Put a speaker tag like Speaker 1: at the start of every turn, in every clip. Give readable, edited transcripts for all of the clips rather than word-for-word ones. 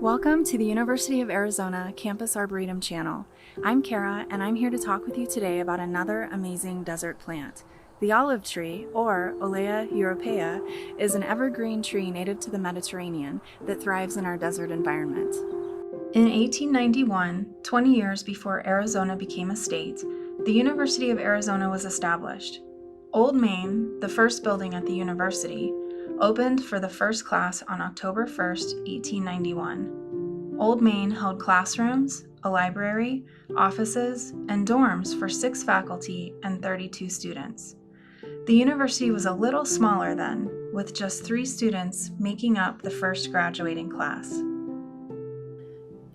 Speaker 1: Welcome to the University of Arizona Campus Arboretum channel. I'm Kara, and I'm here to talk with you today about another amazing desert plant. The olive tree, or Olea Europea, is an evergreen tree native to the Mediterranean that thrives in our desert environment. In 1891, 20 years before Arizona became a state, the University of Arizona was established. Old Main, the first building at the university, opened for the first class on October 1st, 1891. Old Main held classrooms, a library, offices, and dorms for 6 faculty and 32 students. The university was a little smaller then, with just 3 students making up the first graduating class.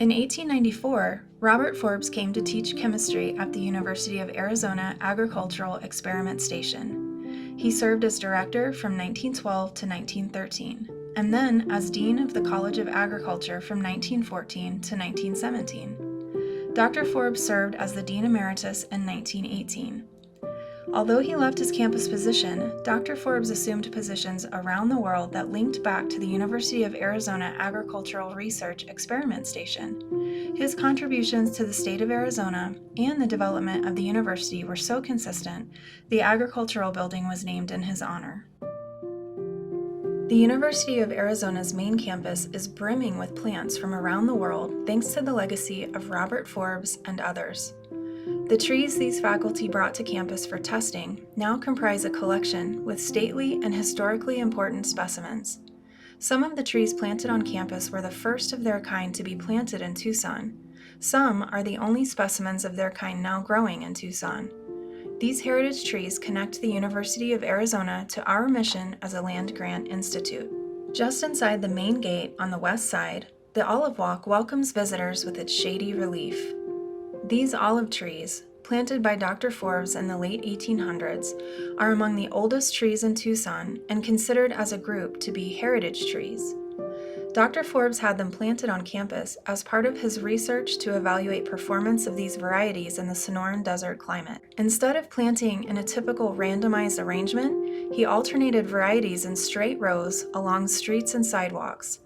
Speaker 1: In 1894, Robert Forbes came to teach chemistry at the University of Arizona Agricultural Experiment Station. He served as director from 1912 to 1913, and then as dean of the College of Agriculture from 1914 to 1917. Dr. Forbes served as the dean emeritus in 1918. Although he left his campus position, Dr. Forbes assumed positions around the world that linked back to the University of Arizona Agricultural Research Experiment Station. His contributions to the state of Arizona and the development of the university were so consistent, the agricultural building was named in his honor. The University of Arizona's main campus is brimming with plants from around the world thanks to the legacy of Robert Forbes and others. The trees these faculty brought to campus for testing now comprise a collection with stately and historically important specimens. Some of the trees planted on campus were the first of their kind to be planted in Tucson. Some are the only specimens of their kind now growing in Tucson. These heritage trees connect the University of Arizona to our mission as a land-grant institute. Just inside the main gate on the west side, the Olive Walk welcomes visitors with its shady relief. These olive trees, planted by Dr. Forbes in the late 1800s, are among the oldest trees in Tucson and considered as a group to be heritage trees. Dr. Forbes had them planted on campus as part of his research to evaluate performance of these varieties in the Sonoran Desert climate. Instead of planting in a typical randomized arrangement, he alternated varieties in straight rows along streets and sidewalks.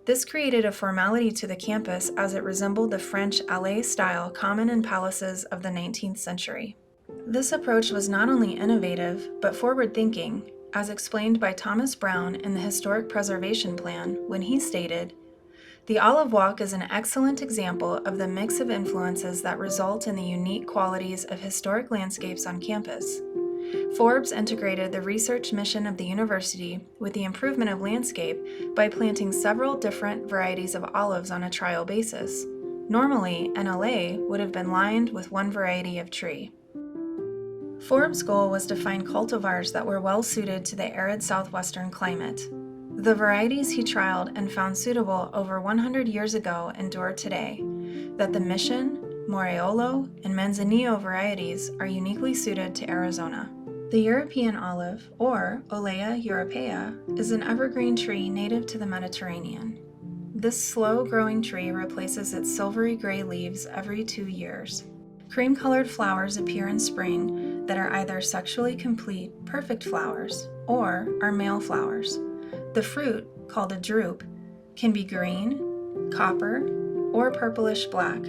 Speaker 1: This created a formality to the campus as it resembled the French allée style common in palaces of the 19th century. This approach was not only innovative, but forward-thinking, as explained by Thomas Brown in the Historic Preservation Plan when he stated, "The Olive Walk is an excellent example of the mix of influences that result in the unique qualities of historic landscapes on campus." Forbes integrated the research mission of the university with the improvement of landscape by planting several different varieties of olives on a trial basis. Normally, an allée would have been lined with one variety of tree. Forbes' goal was to find cultivars that were well suited to the arid southwestern climate. The varieties he trialed and found suitable over 100 years ago endure today, that the Mission, Moreolo, and Manzanillo varieties are uniquely suited to Arizona. The European olive, or Olea Europea, is an evergreen tree native to the Mediterranean. This slow-growing tree replaces its silvery gray leaves every 2 years. Cream-colored flowers appear in spring that are either sexually complete, perfect flowers, or are male flowers. The fruit, called a drupe, can be green, copper, or purplish-black.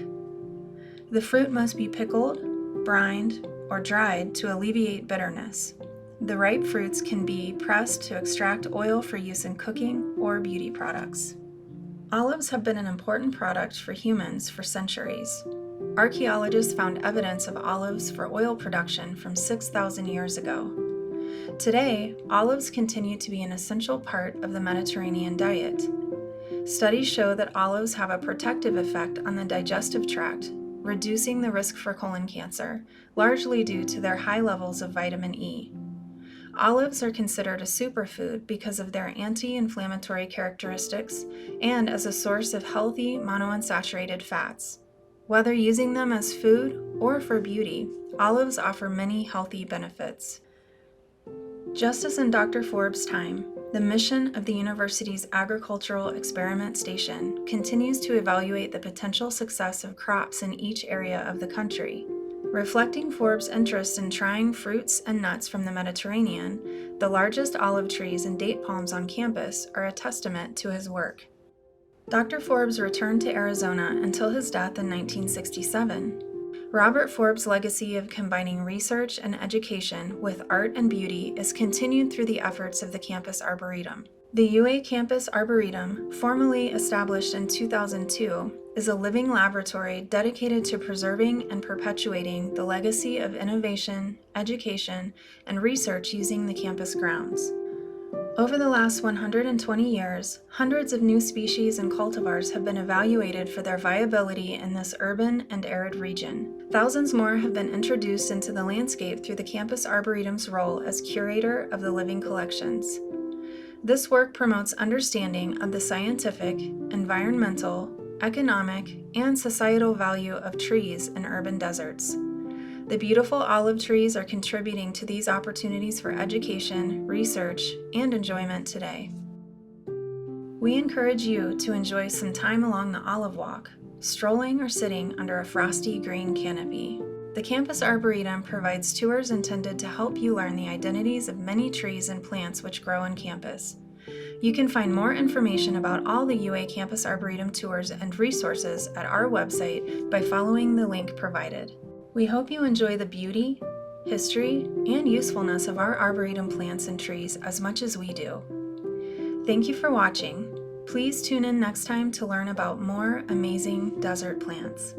Speaker 1: The fruit must be pickled, brined, or dried to alleviate bitterness. The ripe fruits can be pressed to extract oil for use in cooking or beauty products. Olives have been an important product for humans for centuries. Archaeologists found evidence of olives for oil production from 6,000 years ago. Today, olives continue to be an essential part of the Mediterranean diet. Studies show that olives have a protective effect on the digestive tract, reducing the risk for colon cancer, largely due to their high levels of vitamin E. Olives are considered a superfood because of their anti-inflammatory characteristics and as a source of healthy monounsaturated fats. Whether using them as food or for beauty, olives offer many healthy benefits. Just as in Dr. Forbes' time, the mission of the university's Agricultural Experiment Station continues to evaluate the potential success of crops in each area of the country. Reflecting Forbes' interest in trying fruits and nuts from the Mediterranean, the largest olive trees and date palms on campus are a testament to his work. Dr. Forbes returned to Arizona until his death in 1967. Robert Forbes' legacy of combining research and education with art and beauty is continued through the efforts of the Campus Arboretum. The UA Campus Arboretum, formally established in 2002, is a living laboratory dedicated to preserving and perpetuating the legacy of innovation, education, and research using the campus grounds. Over the last 120 years, hundreds of new species and cultivars have been evaluated for their viability in this urban and arid region. Thousands more have been introduced into the landscape through the Campus Arboretum's role as curator of the living collections. This work promotes understanding of the scientific, environmental, economic, and societal value of trees in urban deserts. The beautiful olive trees are contributing to these opportunities for education, research, and enjoyment today. We encourage you to enjoy some time along the olive walk, strolling or sitting under a frosty green canopy. The Campus Arboretum provides tours intended to help you learn the identities of many trees and plants which grow on campus. You can find more information about all the UA Campus Arboretum tours and resources at our website by following the link provided. We hope you enjoy the beauty, history, and usefulness of our Arboretum plants and trees as much as we do. Thank you for watching. Please tune in next time to learn about more amazing desert plants.